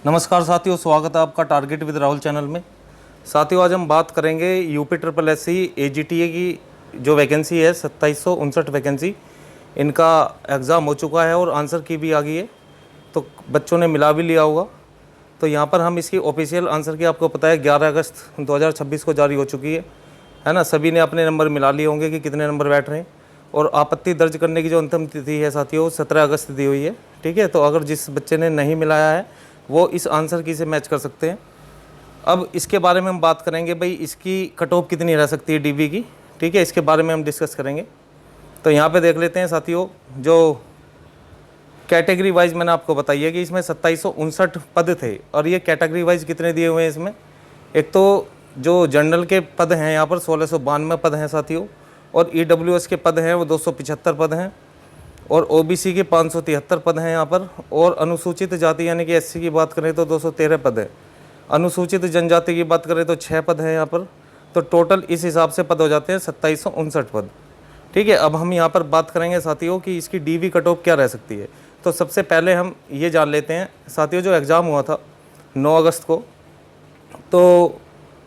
नमस्कार साथियों, स्वागत है आपका टारगेट विद राहुल चैनल में। साथियों, आज हम बात करेंगे UP triple S C AGTA की जो वैकेंसी है 2759 वैकेंसी। इनका एग्ज़ाम हो चुका है और आंसर की भी आ गई है, तो बच्चों ने मिला भी लिया होगा। तो यहाँ पर हम इसकी ऑफिशियल आंसर की आपको पता है 11 अगस्त 2026 को जारी हो चुकी है ना। सभी ने अपने नंबर मिला लिए होंगे कि कितने नंबर बैठ रहे हैं। और आपत्ति दर्ज करने की जो अंतिम तिथि है साथियों 17 अगस्त दी हुई है। ठीक है, तो अगर जिस बच्चे ने नहीं मिलाया है वो इस आंसर की से मैच कर सकते हैं। अब इसके बारे में हम बात करेंगे, भाई इसकी कट ऑफ कितनी रह सकती है DB की। ठीक है, इसके बारे में हम डिस्कस करेंगे। तो यहाँ पे देख लेते हैं साथियों, जो कैटेगरी वाइज मैंने आपको बताई है कि इसमें 2759 पद थे। और ये कैटेगरी वाइज कितने दिए हुए हैं इसमें, एक तो जो जनरल के पद हैं यहाँ पर 1692 पद हैं साथियों, और EWS के पद हैं वो 275 पद हैं, और OBC के 573 पद हैं यहाँ पर। और अनुसूचित जाति यानी कि SC की बात करें तो 213 पद है। अनुसूचित जनजाति की बात करें तो 6 पद हैं यहाँ पर। तो टोटल इस हिसाब से पद हो जाते हैं 2759 पद। ठीक है, अब हम यहाँ पर बात करेंगे साथियों कि इसकी DB कट ऑफ क्या रह सकती है। तो सबसे पहले हम ये जान लेते हैं साथियों, जो एग्ज़ाम हुआ था 9 अगस्त को, तो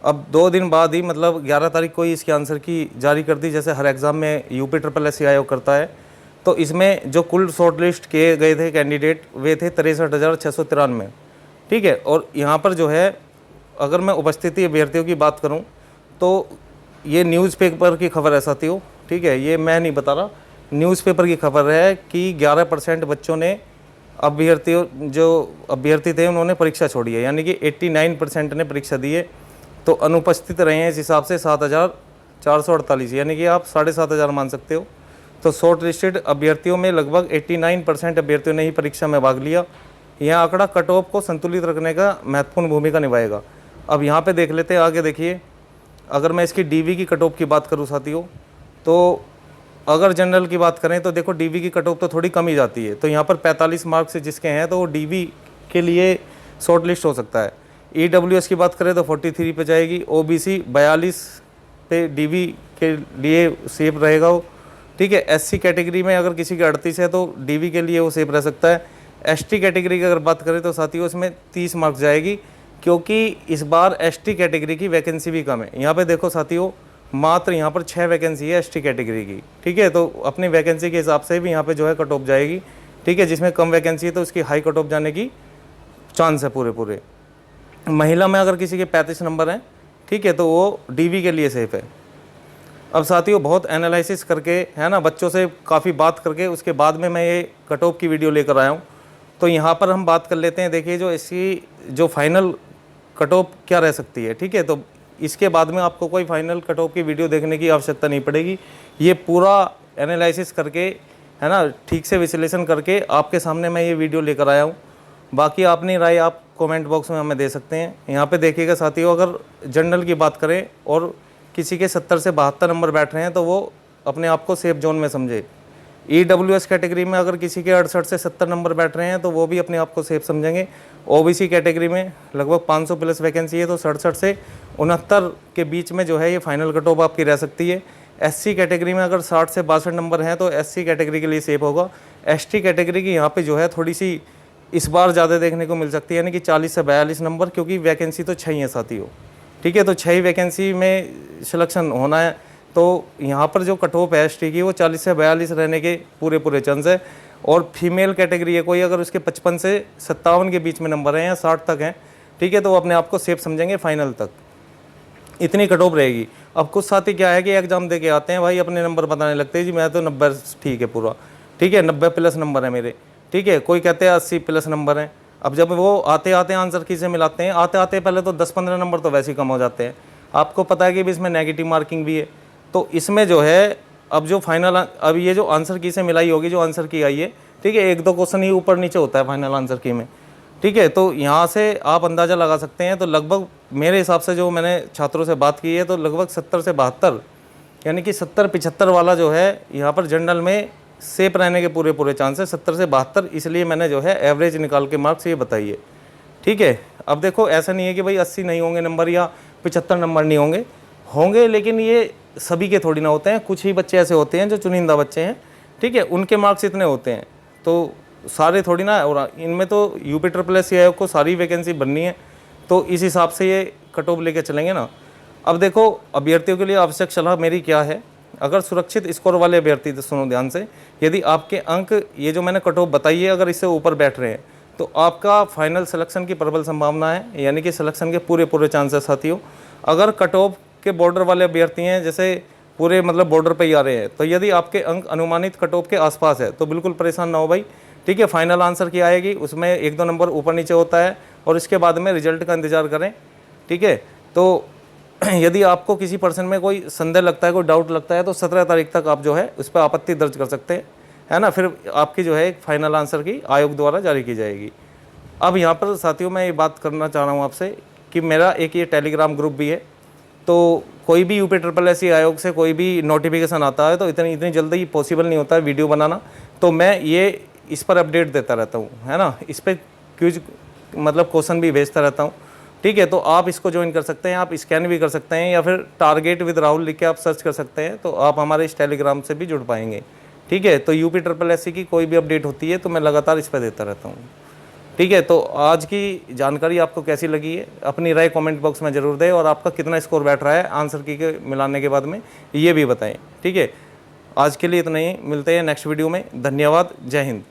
अब 2 दिन बाद ही मतलब 11 तारीख को ही इसके आंसर की जारी कर दी, जैसे हर एग्ज़ाम में यूपी ट्रिपल एस सी आयोग करता है। तो इसमें जो कुल शॉर्ट लिस्ट किए गए थे कैंडिडेट वे थे 63,693। ठीक है, और यहाँ पर जो है अगर मैं उपस्थिति अभ्यर्थियों की बात करूँ तो ये न्यूज़पेपर की खबर है साथियों। ठीक है, ये मैं नहीं बता रहा, न्यूज़पेपर की खबर है कि 11% बच्चों ने अभ्यर्थी थे उन्होंने परीक्षा छोड़ी है, यानी कि 89% ने परीक्षा दी है। तो अनुपस्थित रहे हैं इस हिसाब से 7,448, यानी कि आप 7,500 मान सकते हो। तो शॉर्ट लिस्टेड अभ्यर्थियों में लगभग 89% अभ्यर्थियों ने ही परीक्षा में भाग लिया। यह आंकड़ा कट ऑफ को संतुलित रखने का महत्वपूर्ण भूमिका निभाएगा। अब यहाँ पे देख लेते हैं आगे। देखिए, अगर मैं इसकी DB की कट ऑफ की बात करूँ साथियों, तो अगर जनरल की बात करें तो देखो DB की कट ऑफ तो थोड़ी कम ही जाती है। तो यहाँ पर 45 मार्क्स से जिसके हैं तो वो DB के लिए शॉर्ट लिस्ट हो सकता है। EWS की बात करें तो 43 पे जाएगी। OBC 42 पे DB के लिए सेफ रहेगा वो। ठीक है, SC कैटेगरी में अगर किसी के 38 है तो DB के लिए वो सेफ रह सकता है। ST कैटेगरी की अगर बात करें तो साथियों इसमें 30 मार्क्स जाएगी, क्योंकि इस बार ST कैटेगरी की वैकेंसी भी कम है। यहाँ पे देखो साथियों, मात्र यहाँ पर 6 वैकेंसी है ST कैटेगरी की। ठीक है, तो अपनी वैकेंसी के हिसाब से भी यहाँ पे जो है कट ऑफ जाएगी। ठीक है, जिसमें कम वैकेंसी है तो उसकी हाई कट ऑफ जाने की चांस है पूरे। महिला में अगर किसी के 35 नंबर हैं, ठीक है, तो वो DB के लिए सेफ है। अब साथियों बहुत एनालिसिस करके है ना, बच्चों से काफ़ी बात करके उसके बाद में मैं ये कट ऑफ की वीडियो लेकर आया हूँ। तो यहाँ पर हम बात कर लेते हैं। देखिए, जो इसकी जो फाइनल कट ऑफ क्या रह सकती है। ठीक है, तो इसके बाद में आपको कोई फाइनल कट ऑफ की वीडियो देखने की आवश्यकता नहीं पड़ेगी। ये पूरा एनालिसिस करके है ना, ठीक से विश्लेषण करके आपके सामने मैं ये वीडियो लेकर आया हूँ। बाकी अपनी राय आप कमेंट बॉक्स में हमें दे सकते हैं। यहाँ पे देखिएगा साथियों, अगर जनरल की बात करें और किसी के 70 से 72 नंबर बैठ रहे हैं तो वो अपने आप को सेफ जोन में समझे। EWS कैटेगरी में अगर किसी के 68 से 70 नंबर बैठ रहे हैं तो वो भी अपने आप को सेफ समझेंगे। OBC कैटेगरी में लगभग 500 प्लस वैकेंसी है, तो 67 से 69 के बीच में जो है ये फाइनल कट ऑफ आपकी रह सकती है। SC कैटेगरी में अगर 60 से 62 नंबर हैं तो SC कैटेगरी के लिए सेफ होगा। ST कैटेगरी की यहाँ पे जो है थोड़ी सी इस बार ज़्यादा देखने को मिल सकती है, यानी कि 40 से 42 नंबर, क्योंकि वैकेंसी तो 6 ही है साथियों। ठीक है, तो 6 वैकेंसी में सिलेक्शन होना है। तो यहाँ पर जो कट ऑफ है ST की वो 40 से 42 रहने के पूरे चांस है। और फीमेल कैटेगरी है कोई, अगर उसके 55 से 57 के बीच में नंबर हैं या 60 तक हैं, ठीक है, तो वो अपने आप को सेफ समझेंगे फाइनल तक। इतनी कट ऑफ रहेगी। अब कुछ साथी क्या है कि एग्जाम दे के आते हैं भाई, अपने नंबर बताने लगते हैं जी मैं तो 90 ठीक है पूरा। ठीक है, 90 प्लस नंबर है मेरे। ठीक है, कोई कहते हैं 80 प्लस नंबर हैं। अब जब वो आते आंसर की से मिलाते हैं, आते पहले तो 10-15 नंबर तो वैसे ही कम हो जाते हैं। आपको पता है कि इसमें नेगेटिव मार्किंग भी है। तो इसमें जो है अब जो फाइनल, अब ये जो आंसर की से मिलाई होगी, जो आंसर की आई है, ठीक है, 1-2 क्वेश्चन ही ऊपर नीचे होता है फाइनल आंसर की में। ठीक है, तो यहाँ से आप अंदाज़ा लगा सकते हैं। तो लगभग मेरे हिसाब से जो मैंने छात्रों से बात की है तो लगभग 70 से 72, यानी कि 70-75 वाला जो है यहाँ पर जनरल में सेफ रहने के पूरे चांस है। 70 से 72, इसलिए मैंने जो है एवरेज निकाल के मार्क्स ये बताइए। ठीक है, अब देखो ऐसा नहीं है कि भाई 80 नहीं होंगे नंबर या 75 नंबर नहीं होंगे, लेकिन ये सभी के थोड़ी ना होते हैं। कुछ ही बच्चे ऐसे होते हैं जो चुनिंदा बच्चे हैं, ठीक है, उनके मार्क्स इतने होते हैं। तो सारे थोड़ी ना, और इनमें तो यूपी ट्रिपल एस आयोग को सारी वैकेंसी बननी है, तो इस हिसाब से ये कट ऑफ लेके चलेंगे ना। अब देखो अभ्यर्थियों के लिए आवश्यक सलाह मेरी क्या है। अगर सुरक्षित स्कोर वाले अभ्यर्थी, तो सुनो ध्यान से, यदि आपके अंक ये जो मैंने कट ऑफ बताई है अगर इससे ऊपर बैठ रहे हैं तो आपका फाइनल सिलेक्शन की प्रबल संभावना है, यानी कि सिलेक्शन के पूरे चांसेस साथियों। अगर कट ऑफ के बॉर्डर वाले अभ्यर्थी हैं, जैसे पूरे मतलब बॉर्डर पे ही आ रहे हैं, तो यदि आपके अंक अनुमानित कट ऑफ के आसपास है तो बिल्कुल परेशान ना हो भाई, ठीक है। फाइनल आंसर की आएगी, उसमें 1-2 नंबर ऊपर नीचे होता है और इसके बाद में रिजल्ट का इंतजार करें, ठीक है। तो यदि आपको किसी पर्सन में कोई संदेह लगता है, कोई डाउट लगता है, तो 17 तारीख तक आप जो है उस पर आपत्ति दर्ज कर सकते हैं, है ना। फिर आपकी जो है एक फाइनल आंसर की आयोग द्वारा जारी की जाएगी। अब यहाँ पर साथियों मैं ये बात करना चाह रहा हूँ आपसे कि मेरा एक ये टेलीग्राम ग्रुप भी है, तो कोई भी यूपी ट्रिपल एस आयोग से कोई भी नोटिफिकेशन आता है तो इतनी जल्दी पॉसिबल नहीं होता है वीडियो बनाना, तो मैं ये इस पर अपडेट देता रहता हूँ, है ना। इस पर क्विज मतलब क्वेश्चन भी भेजता रहता हूँ, ठीक है। तो आप इसको ज्वाइन कर सकते हैं, आप स्कैन भी कर सकते हैं, या फिर टारगेट विद राहुल लिख के आप सर्च कर सकते हैं, तो आप हमारे इस टेलीग्राम से भी जुड़ पाएंगे, ठीक है। तो यूपी ट्रिपल एस की कोई भी अपडेट होती है तो मैं लगातार इस पर देता रहता हूँ, ठीक है। तो आज की जानकारी आपको कैसी लगी है, अपनी राय कमेंट बॉक्स में ज़रूर दें, और आपका कितना स्कोर बैठ रहा है आंसर की के मिलाने के बाद में ये भी बताएं, ठीक है। आज के लिए इतना ही, मिलते हैं नेक्स्ट वीडियो में। धन्यवाद, जय हिंद।